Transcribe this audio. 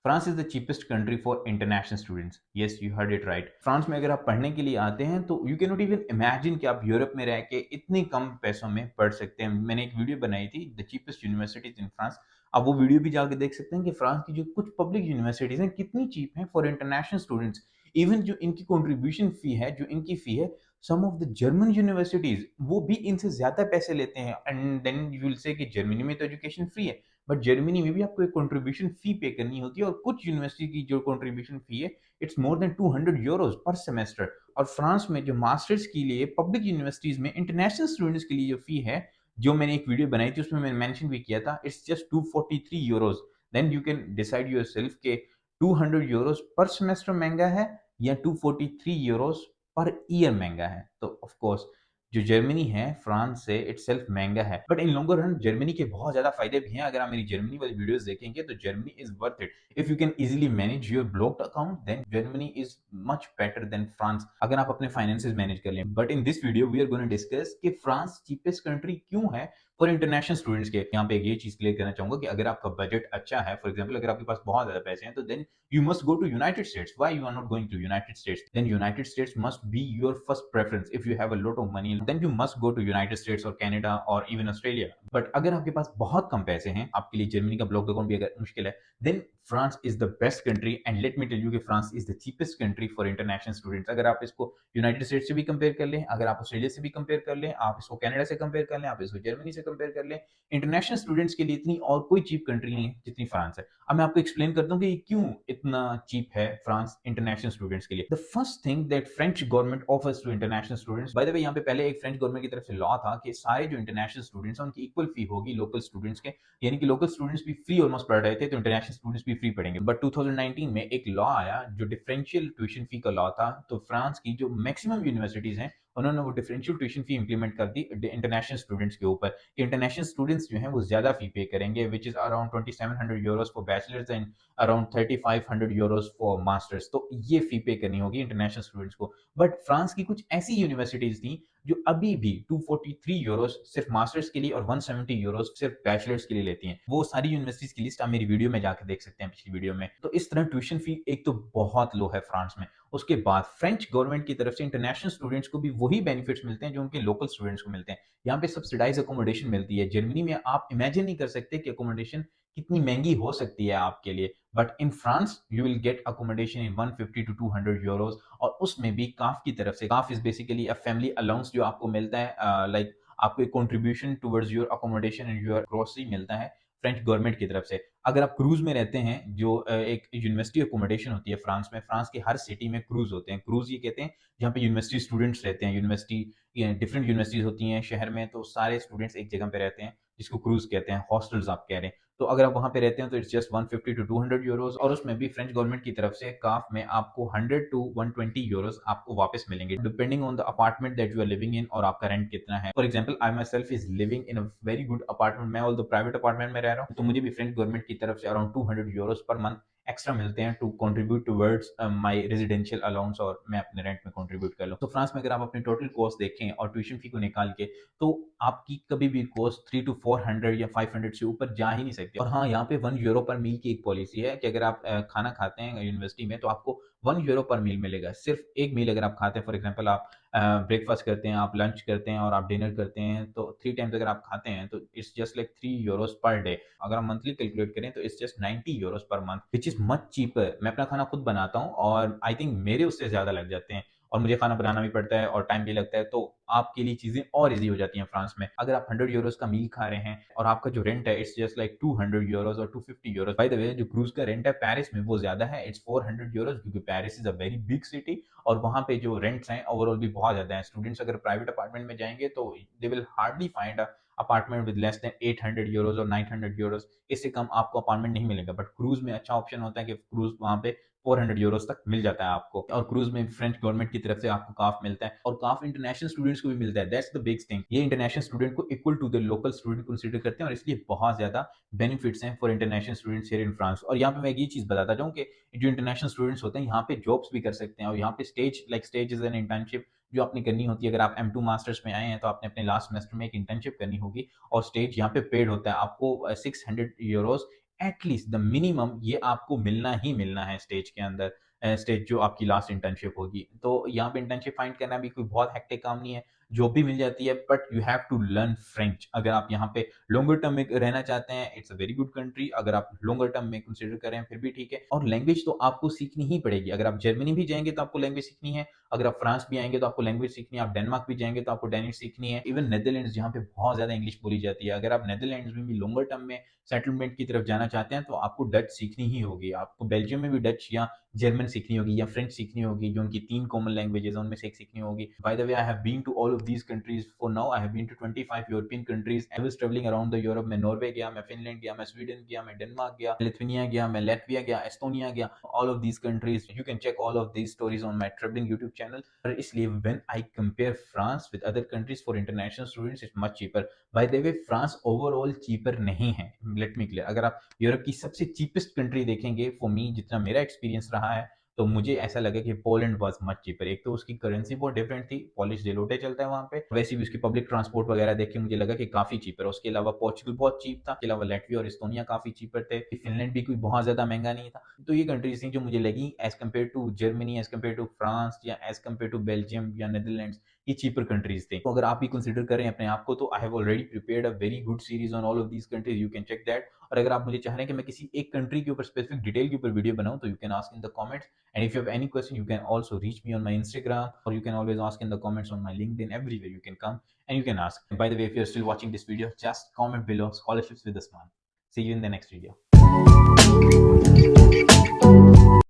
France is the cheapest country for international students. Yes, you heard it right. France में अगर आप पढ़ने के लिए आते हैं तो you can not even imagine कि आप यूरोप में रह के इतने कम पैसों में पढ़ सकते हैं। मैंने एक वीडियो बनाई थी the cheapest universities in France. आप वो वीडियो भी जाके देख सकते हैं कि फ्रांस की जो कुछ पब्लिक यूनिवर्सिटीज हैं कितनी चीप हैं फॉर इंटरनेशनल स्टूडेंट्स। इवन जो इनकी कंट्रीब्यूशन फी है, जो इनकी फी है, सम ऑफ द जर्मन यूनिवर्सिटीज वो भी इनसे ज्यादा पैसे लेते हैं। And then you will say कि जर्मनी में तो एजुकेशन फ्री है, बट जर्मनी में भी आपको एक कंट्रीब्यूशन फी पे करनी होती है, और कुछ यूनिवर्सिटी की जो कंट्रीब्यूशन फी है इट्स मोर देन 200 यूरोज पर सेमेस्टर। और फ्रांस में जो मास्टर्स के लिए पब्लिक यूनिवर्सिटीज में इंटरनेशनल स्टूडेंट्स के लिए जो फी है, जो मैंने एक वीडियो बनाई थी उसमें मैंने मेंशन भी किया था, it's just 243 euros. Then you can decide yourself के 200 यूरोज पर सेमेस्टर महंगा है या 243 यूरोज पर ईयर महंगा है। तो ऑफकोर्स जो जर्मनी है फ्रांस से इटसेल्फ महंगा है, but in longer run Germany के बहुत ज्यादा फायदे भी हैं। अगर आप मेरी जर्मनी वाली वीडियोस देखेंगे तो Germany is worth it. If you can easily manage your blocked account then Germany is much better than France, अगर आप अपने फाइनेंसेस मैनेज कर लें। But in this video we are gonna discuss कि France cheapest country क्यों है for international students के। यहाँ पे एक ये चीज क्लियर करना चाहूंगा कि अगर आपका बजट अच्छा है, फॉर एग्जाम्पल अगर आपके पास बहुत ज्यादा पैसे हैं, तो then you must go to United States. Why you are not going to United States? Then United States must be your first preference. If you have a lot of money, then you must go to United States or Canada or even Australia. But अगर आपके पास बहुत कम पैसे हैं, आपके लिए Germany का block account भी अगर मुश्किल है, then France is the best country. And let me tell you कि France is the cheapest country for international students. अगर आप इसको यूनाइटेड स्टेट से भी कंपेयर कर लें, अगर आप ऑस्ट्रेलिया से भी कंपेयर कर लें, आप इसको कनाडा से कंपेयर कर लें, आप इसको जर्मनी से कंपेयर कर लें, इंटरनेशनल स्टूडेंट्स के लिए इतनी और कोई चीप कंट्री नहीं है जितनी फ्रांस है। अब मैं आपको एक्सप्लेन करता हूँ कि क्यों इतना चीप है फ्रांस इंटरनेशनल स्टूडेंट्स के लिए। The first thing that French government offers to international students, by the way यहाँ पे पहले एक फ्रेंच गवर्नमेंट की तरफ से लॉ था कि सारे जो इंटरनेशनल स्टूडेंट्स हैं उनकी इक्वल फी होगी लोकल स्टूडेंट्स के, यानी कि लोकल स्टूडेंट्स भी फ्री ऑलमोस्ट पढ़ रहे थे तो इंटरनेशनल स्टूडेंट्स भी फ्री पढ़ेंगे। बट 2019 में एक लॉ आया जो डिफरेंशियल ट्यूशन फी का लॉ था, तो फ्रांस की जो मैक्सिमम यूनिवर्सिटीज हैं उन्होंने वो डिफरेंशियल ट्यूशन फी इंप्लीमेंट कर दी इंटरनेशनल स्टूडेंट्स के ऊपर, कि इंटरनेशनल स्टूडेंट्स जो हैं वो ज्यादा फी पे करेंगे, which is around 2700 euros for bachelors and around 3500 euros for masters. तो ये फी पे करनी होगी इंटरनेशनल स्टूडेंट्स को। बट फ्रांस की कुछ ऐसी यूनिवर्सिटीज थी जो अभी भी 243 यूरोज सिर्फ मास्टर्स के लिए और 170 यूरोज सिर्फ बैचलर्स के लिए लेती हैं। वो सारी यूनिवर्सिटीज की लिस्ट आप मेरी वीडियो में जाकर देख सकते हैं, पिछली वीडियो में। तो इस तरह ट्यूशन फी एक तो बहुत लो है फ्रांस में। उसके बाद फ्रेंच गवर्नमेंट की तरफ से इंटरनेशनल स्टूडेंट्स को भी वही बेनिफिट्स मिलते हैं जो उनके लोकल स्टूडेंट्स को मिलते हैं। यहाँ पे सब्सिडाइज अकोमोडेशन मिलती है। जर्मनी में आप इमेजिन नहीं कर सकते कि अकोमोडेशन कितनी महंगी हो सकती है आपके लिए, but in France you will get accommodation in 150 to 200 euros, और उसमें भी काफ की तरफ से। CAF is basically a family allowance जो आपको मिलता है, लाइक आपको एक contribution towards your accommodation and your grocery मिलता है फ्रेंच गवर्नमेंट की तरफ से। अगर आप क्रूज में रहते हैं, जो एक यूनिवर्सिटी अकोमोडेशन होती है फ्रांस में, फ्रांस के हर सिटी में क्रूज होते हैं। क्रूज ये कहते हैं जहाँ पे यूनिवर्सिटी स्टूडेंट्स रहते हैं। यूनिवर्सिटी डिफरेंट यूनिवर्सिटीज होती हैं शहर में, तो सारे स्टूडेंट्स एक जगह पे रहते हैं, जिसको क्रूज कहते हैं। हॉस्टल्स आप कह रहे हैं, तो अगर आप वहां पे रहते हैं तो इट्स जस्ट 150 टू 200 यूरोज, और उसमें भी फ्रेंच गवर्नमेंट की तरफ से काफ में आपको 100 टू 120 यूरोज आपको वापस मिलेंगे, depending on the apartment that you are living in और आपका रेंट कितना है। For example I myself is living in a very good apartment. मैं ऑल द प्राइवेट अपार्टमेंट में रह रहा हूँ, तो मुझे भी फ्रेंच गवर्नमेंट की तरफ से around 200 euros per month extra मिलते हैं to contribute towards my residential allowance, और मैं अपने रेंट में कंट्रीब्यूट कर लूँ। तो फ्रांस में अगर आप अपनी टोटल कॉस्ट देखें और ट्यूशन फी को निकाल के, तो आपकी कभी भी कॉस्ट 300 to 400 या 500 से ऊपर जा ही नहीं सकती। और हाँ, यहाँ पे 1 यूरो पर मील की एक पॉलिसी है कि अगर आप खाना खाते हैं यूनिवर्सिटी में तो आपको 1 यूरो पर मील मिलेगा। सिर्फ एक मील अगर आप खाते हैं, फॉर एग्जाम्पल आप ब्रेकफास्ट करते हैं, आप लंच करते हैं और आप डिनर करते हैं, तो 3 टाइम्स अगर आप खाते हैं तो it's just like 3 euros per day. अगर हम मंथली कैलकुलेट करें तो it's just 90 euros per month, which is much cheaper. मैं अपना खाना खुद बनाता हूँ और आई थिंक मेरे उससे ज्यादा लग जाते हैं, और मुझे खाना बनाना भी पड़ता है और टाइम भी लगता है, तो आपके लिए चीजें और इजी हो जाती हैं फ्रांस में। अगर आप 100 यूरोज का मील खा रहे हैं और आपका जो रेंट है इट्स जस्ट लाइक 200 यूरोज और 250 यूरोज। बाय द वे, जो क्रूज का रेंट है पेरिस में वो ज्यादा है, इट्स 400 यूरोज, क्योंकि Paris is a very big city और वहां पे जो रेंट्स हैं ओवरऑल भी बहुत ज्यादा है। स्टूडेंट्स अगर प्राइवेट अपार्टमेंट में जाएंगे तो they will hardly find apartment with less than 800 euros और 900 यूरोज। इससे कम आपको अपार्टमेंट नहीं मिलेगा। बट क्रूज में अच्छा ऑप्शन होता है कि क्रूज वहां पे 400 यूरोज तक मिल जाता है आपको, और क्रूज में फ्रेंच गवर्नमेंट की तरफ से आपको काफ मिलता है, और काफ इंटरनेशनल स्टूडेंट्स को भी मिलता है। That's the big thing. ये इंटरनेशनल स्टूडेंट को equal to the local student consider करते हैं, और इसलिए बहुत ज्यादा बेनिफिट्स हैं for international students here in France. और यहाँ पे मैं एक ये चीज बताता जाऊँ कि जो इंटरनेशनल स्टूडेंट्स होते हैं यहाँ पे जॉब्स भी कर सकते हैं, और यहाँ पे स्टेज इज एन इंटर्नशिप जो आपने करनी होती है। अगर आप M2 मास्टर्स में आए हैं तो आपने अपने लास्ट सेमेस्टर में एक इंटर्नशिप करनी होगी, और स्टेज यहाँ पे पेड होता है आपको 600 यूरोज एटलीस्ट द मिनिमम ये आपको मिलना ही मिलना है स्टेज के अंदर, स्टेज जो आपकी लास्ट इंटर्नशिप होगी। तो यहाँ पे इंटर्नशिप फाइंड करना भी कोई बहुत हेक्टिक काम नहीं है, जॉब भी मिल जाती है, but you have to learn French. अगर आप यहाँ पे लॉन्गर टर्म में रहना चाहते हैं, it's a very good country. अगर आप लॉन्गर टर्म में कंसीडर करें फिर भी ठीक है। और लैंग्वेज तो आपको सीखनी ही पड़ेगी। अगर आप जर्मनी भी जाएंगे तो आपको लैंग्वेज सीखनी है, अगर आप फ्रांस भी आएंगे तो आपको लैंग्वेज सीखनी है, आप डेनमार्क भी जाएंगे तो आपको डेनिश सीखनी है, इवन नेदरलैंड्स जहाँ पे बहुत ज्यादा इंग्लिश बोली जाती है, अगर आप नेदरलैंड्स में भी लॉन्गर टर्म में सेटलमेंट की तरफ जाना चाहते हैं तो आपको डच सीखनी ही होगी। आपको बेल्जियम में भी डच या जर्मन सीखनी होगी या फ्रेंच सीखनी होगी, जो उनकी 3 कॉमन लैंग्वेजेस हैं उनमें से एक सीखनी होगी। By the way, I have been to all of these countries. For now I have been to 25 European countries. I was travelling around the Europe. मैं नॉर्वे गया, मैं फिनलैंड गया, मैं स्वीडन गया, मैं डेनमार्क गया, लिथुआनिया गया, मैं लातविया गया, एस्टोनिया गया। All of these countries you can check all of these stories on my travelling YouTube channel. और इसलिए when I compare France with other countries for international students, it's much cheaper. By the way, France overall cheaper नहीं है। Let me clear, अगर आप Europe की सबसे cheapest country देखेंगे, for me जितना मेरा एक्सपीरियंस रहा है, तो मुझे ऐसा लगा कि पोलैंड वाज मच चीपर। एक तो उसकी करेंसी बहुत डिफरेंट थी, पॉलिश ज़ेलोटे चलता है वहाँ पे, वैसे भी उसकी पब्लिक ट्रांसपोर्ट वगैरह देख के मुझे लगा कि काफ़ी चीपर है। उसके अलावा पोर्चुगल बहुत चीप था, इसके अलावा लातविया और एस्टोनिया काफ़ी चीपर थे, फिनलैंड भी कोई बहुत ज़्यादा महंगा नहीं था। तो ये कंट्रीज़ थी जो मुझे लगी as compare to Germany, as compare to France या एज़ कम्पेयर टू बेल्जियम या नीदरलैंड्स, ये चीपर कंट्रीज़ थे। तो अगर आप भी कंसीडर करें अपने आप को, तो I have already prepared a very good series on all of these countries, you can check that. और अगर आप मुझे चाह रहे हैं कि मैं किसी एक कंट्री के ऊपर स्पेसिफिक डिटेल के ऊपर वीडियो बनाऊँ, तो you can ask in the comments. And if you have any question, you can also reach me on my Instagram, or you can always ask in the comments on my LinkedIn. Everywhere you can come and you can ask. And by the way, if you're still watching this video, just comment below scholarships with a smile. See you in the next video.